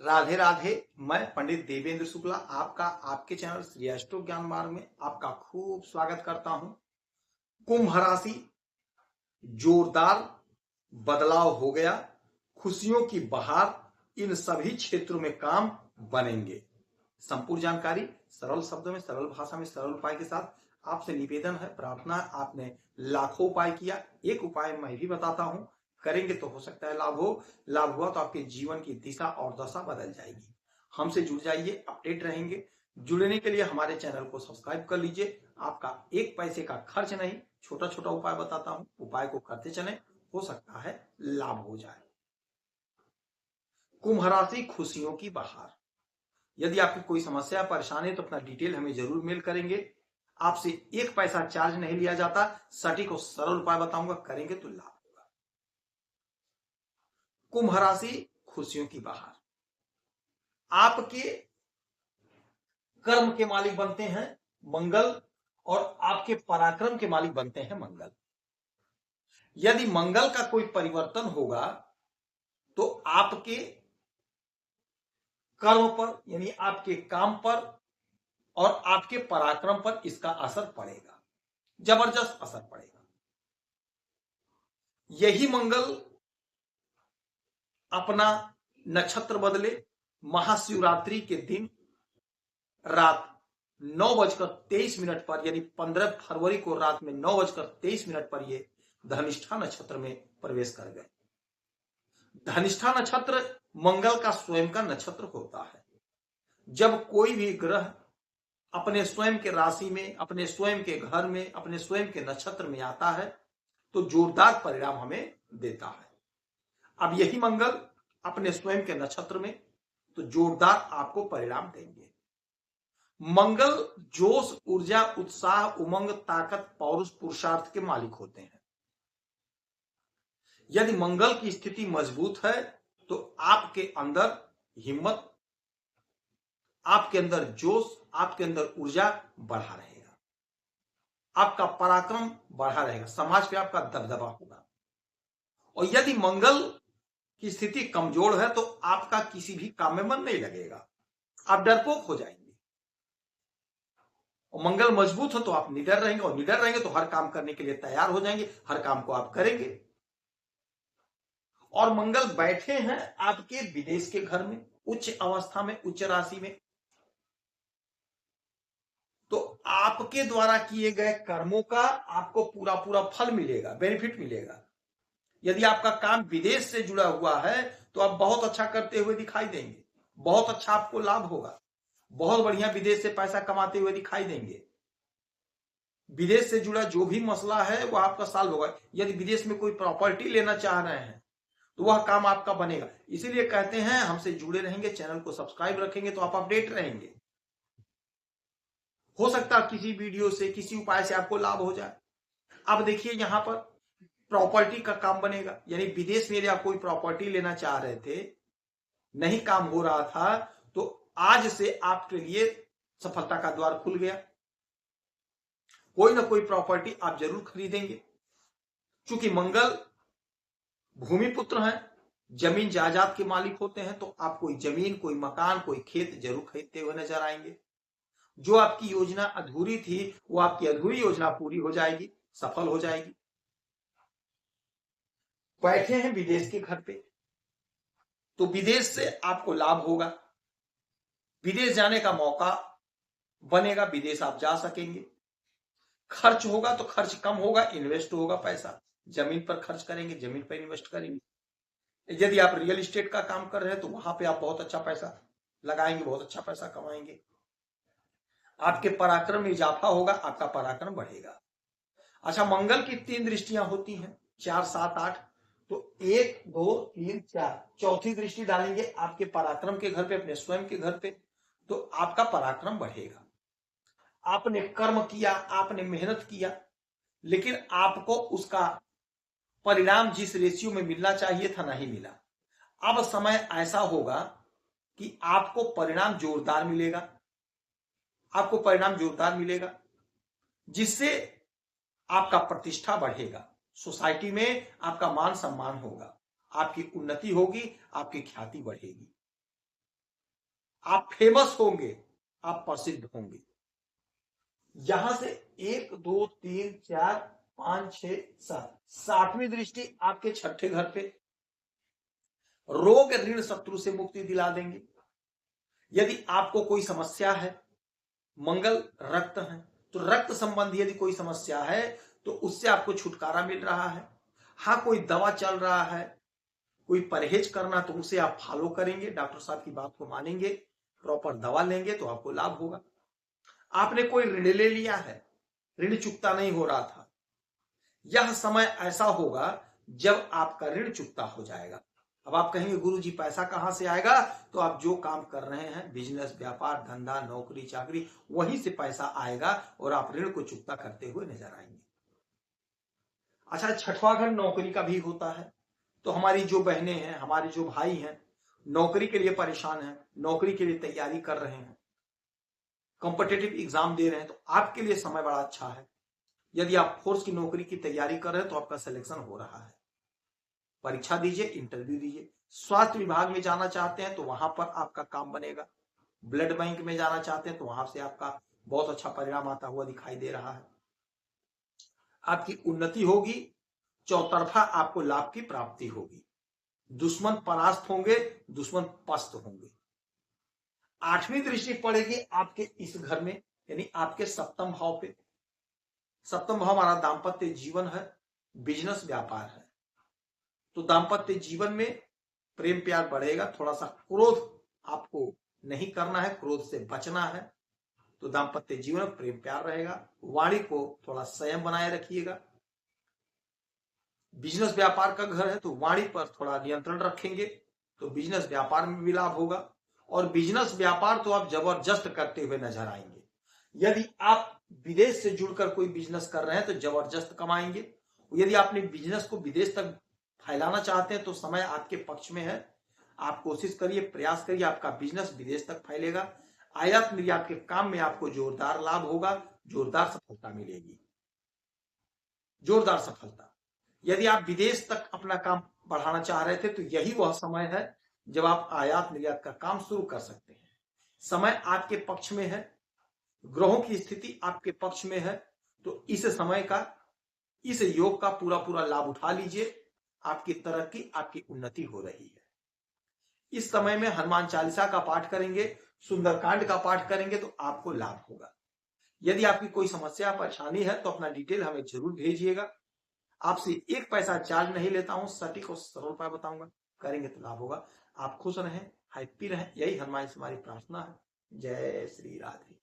राधे राधे। मैं पंडित देवेंद्र शुक्ला आपका आपके चैनल श्री एस्ट्रो ज्ञान मार्ग में आपका खूब स्वागत करता हूं। कुंभ राशि, जोरदार बदलाव हो गया, खुशियों की बहार, इन सभी क्षेत्रों में काम बनेंगे। संपूर्ण जानकारी सरल शब्दों में, सरल भाषा में, सरल उपाय के साथ आपसे निवेदन है, प्रार्थना। आपने लाखों उपाय किया, एक उपाय मैं भी बताता हूं, करेंगे तो हो सकता है लाभ हो। लाभ हुआ तो आपके जीवन की दिशा और दशा बदल जाएगी। हमसे जुड़ जाइए, अपडेट रहेंगे। जुड़ने के लिए हमारे चैनल को सब्सक्राइब कर लीजिए। आपका एक पैसे का खर्च नहीं, छोटा छोटा उपाय बताता हूं, उपाय को करते चलें, हो सकता है लाभ हो जाए। कुंभ राशि, खुशियों की बहार। यदि आपकी कोई समस्या परेशानी है तो अपना डिटेल हमें जरूर मेल करेंगे। आपसे एक पैसा चार्ज नहीं लिया जाता, सटीक और सरल उपाय बताऊंगा, करेंगे तो लाभ होगा। कुंभ राशि, खुशियों की बहार। आपके कर्म के मालिक बनते हैं मंगल और आपके पराक्रम के मालिक बनते हैं मंगल। यदि मंगल का कोई परिवर्तन होगा तो आपके कर्म पर यानी आपके काम पर और आपके पराक्रम पर इसका असर पड़ेगा, जबरदस्त असर पड़ेगा। यही मंगल अपना नक्षत्र बदले, महाशिवरात्रि के दिन रात 9:23 पर यानी 15 फरवरी को रात में 9:23 पर ये धनिष्ठा नक्षत्र में प्रवेश कर गए। धनिष्ठा नक्षत्र मंगल का स्वयं का नक्षत्र होता है। जब कोई भी ग्रह अपने स्वयं के राशि में, अपने स्वयं के घर में, अपने स्वयं के नक्षत्र में आता है तो जोरदार परिणाम हमें देता है। अब यही मंगल अपने स्वयं के नक्षत्र में तो जोरदार आपको परिणाम देंगे। मंगल जोश, ऊर्जा, उत्साह, उमंग, ताकत, पौरुष, पुरुषार्थ के मालिक होते हैं। यदि मंगल की स्थिति मजबूत है तो आपके अंदर हिम्मत, आपके अंदर जोश, आपके अंदर ऊर्जा बढ़ा रहेगा, आपका पराक्रम बढ़ा रहेगा, समाज पे आपका दबदबा होगा। और यदि मंगल की स्थिति कमजोर है तो आपका किसी भी काम में मन नहीं लगेगा, आप डरपोक हो जाएंगे। और मंगल मजबूत हो तो आप निडर रहेंगे, और निडर रहेंगे तो हर काम करने के लिए तैयार हो जाएंगे, हर काम को आप करेंगे। और मंगल बैठे हैं आपके विदेश के घर में, उच्च अवस्था में, उच्च राशि में, तो आपके द्वारा किए गए कर्मों का आपको पूरा पूरा फल मिलेगा, बेनिफिट मिलेगा। यदि आपका काम विदेश से जुड़ा हुआ है तो आप बहुत अच्छा करते हुए दिखाई देंगे, बहुत अच्छा आपको लाभ होगा, बहुत बढ़िया विदेश से पैसा कमाते हुए दिखाई देंगे। विदेश से जुड़ा जो भी मसला है वो आपका सॉल्व होगा। यदि विदेश में कोई प्रॉपर्टी लेना चाह रहे हैं तो वह काम आपका बनेगा। इसीलिए कहते हैं हमसे जुड़े रहेंगे, चैनल को सब्सक्राइब रखेंगे तो आप अपडेट रहेंगे। हो सकता है किसी वीडियो से, किसी उपाय से आपको लाभ हो जाए। अब देखिए यहां पर प्रॉपर्टी का काम बनेगा, यानी विदेश में यदि आप कोई प्रॉपर्टी लेना चाह रहे थे, नहीं काम हो रहा था, तो आज से आपके लिए सफलता का द्वार खुल गया। कोई ना कोई प्रॉपर्टी आप जरूर खरीदेंगे। चूंकि मंगल भूमि पुत्र हैं, जमीन जायदाद के मालिक होते हैं, तो आप कोई जमीन, कोई मकान, कोई खेत जरूर खरीदते हुए नजर आएंगे। जो आपकी योजना अधूरी थी वो आपकी अधूरी योजना पूरी हो जाएगी, सफल हो जाएगी। बैठे हैं विदेश के घर पे तो विदेश से आपको लाभ होगा, विदेश जाने का मौका बनेगा, विदेश आप जा सकेंगे। खर्च होगा तो खर्च कम होगा, इन्वेस्ट होगा, पैसा जमीन पर खर्च करेंगे, जमीन पर इन्वेस्ट करेंगे। यदि आप रियल एस्टेट का काम कर रहे हैं तो वहां पे आप बहुत अच्छा पैसा लगाएंगे, बहुत अच्छा पैसा कमाएंगे। आपके पराक्रम में इजाफा होगा, आपका पराक्रम बढ़ेगा। अच्छा, मंगल की 3 दृष्टियां होती हैं, 4, 7, 8, तो 1, 2, 3, 4, चौथी दृष्टि डालेंगे आपके पराक्रम के घर पे, अपने स्वयं के घर पे, तो आपका पराक्रम बढ़ेगा। आपने कर्म किया, आपने मेहनत किया, लेकिन आपको उसका परिणाम जिस रेशियो में मिलना चाहिए था नहीं मिला। अब समय ऐसा होगा कि आपको परिणाम जोरदार मिलेगा, आपको परिणाम जोरदार मिलेगा, जिससे आपका प्रतिष्ठा बढ़ेगा, सोसाइटी में आपका मान सम्मान होगा, आपकी उन्नति होगी, आपकी ख्याति बढ़ेगी। आप फेमस होंगे, आप प्रसिद्ध होंगे। यहां से 1 2 3 4 5 6 7, 7वीं दृष्टि आपके छठे घर पे रोग ऋण शत्रु से मुक्ति दिला देंगे। यदि आपको कोई समस्या है, मंगल रक्त है, तो रक्त संबंधी यदि कोई समस्या है तो उससे आपको छुटकारा मिल रहा है। हाँ, कोई दवा चल रहा है, कोई परहेज करना, तो उसे आप फॉलो करेंगे, डॉक्टर साहब की बात को मानेंगे, प्रॉपर दवा लेंगे तो आपको लाभ होगा। आपने कोई ऋण ले लिया है, ऋण चुकता नहीं हो रहा था, यह समय ऐसा होगा जब आपका ऋण चुकता हो जाएगा। अब आप कहेंगे गुरुजी पैसा कहां से आएगा? तो आप जो काम कर रहे हैं, बिजनेस, व्यापार, धंधा, नौकरी, चाकरी, वहीं से पैसा आएगा और आप ऋण को चुकता करते हुए नजर आएंगे। अच्छा, छठवां घर नौकरी का भी होता है। तो हमारी जो बहनें हैं, हमारे जो भाई हैं, नौकरी के लिए परेशान हैं, नौकरी के लिए तैयारी कर रहे हैं, कॉम्पिटिटिव एग्जाम दे रहे हैं, तो आपके लिए समय बड़ा अच्छा है। यदि आप फोर्स की नौकरी की तैयारी कर रहे हैं तो आपका सिलेक्शन हो रहा है। परीक्षा दीजिए, इंटरव्यू दीजिए। स्वास्थ्य विभाग में जाना चाहते हैं तो वहां पर आपका काम बनेगा। ब्लड बैंक में जाना चाहते हैं तो वहां से आपका बहुत अच्छा परिणाम आता हुआ दिखाई दे रहा है। आपकी उन्नति होगी, चौतरफा आपको लाभ की प्राप्ति होगी। दुश्मन परास्त होंगे, दुश्मन पस्त होंगे। 8वीं दृष्टि पड़ेगी आपके इस घर में, यानी आपके सप्तम भाव पे। सप्तम भाव हमारा दाम्पत्य जीवन है, बिजनेस, व्यापार है। तो दाम्पत्य जीवन में प्रेम प्यार बढ़ेगा। थोड़ा सा क्रोध आपको नहीं करना है, क्रोध से बचना है। तो दाम्पत्य जीवन में प्रेम प्यार रहेगा। वाणी को थोड़ा संयम बनाए रखिएगा। बिजनेस व्यापार का घर है तो वाणी पर थोड़ा नियंत्रण रखेंगे तो बिजनेस व्यापार में भी लाभ होगा। और बिजनेस व्यापार तो आप जबरदस्त करते हुए नजर आएंगे। यदि आप विदेश से जुड़कर कोई बिजनेस कर रहे हैं तो जबरदस्त कमाएंगे। यदि आपने बिजनेस को विदेश तक फैलाना चाहते हैं तो समय आपके पक्ष में है। आप कोशिश करिए, प्रयास करिए, आपका बिजनेस विदेश तक फैलेगा। आयात निर्यात के काम में आपको जोरदार लाभ होगा, जोरदार सफलता मिलेगी, जोरदार सफलता। यदि आप विदेश तक अपना काम बढ़ाना चाह रहे थे तो यही वह समय है जब आप आयात निर्यात का काम शुरू कर सकते हैं। समय आपके पक्ष में है, ग्रहों की स्थिति आपके पक्ष में है। तो इस समय का, इस योग का पूरा पूरा लाभ उठा लीजिए। आपकी तरक्की, आपकी उन्नति हो रही है। इस समय में हनुमान चालीसा का पाठ करेंगे, सुंदरकांड का पाठ करेंगे तो आपको लाभ होगा। यदि आपकी कोई समस्या, परेशानी है तो अपना डिटेल हमें जरूर भेजिएगा। आपसे 1 पैसा चार्ज नहीं लेता हूं, सटीक और सरल उपाय बताऊंगा, करेंगे तो लाभ होगा। आप खुश रहें, हैप्पी रहें, यही हनुमान से हमारी प्रार्थना है। जय श्री राधे।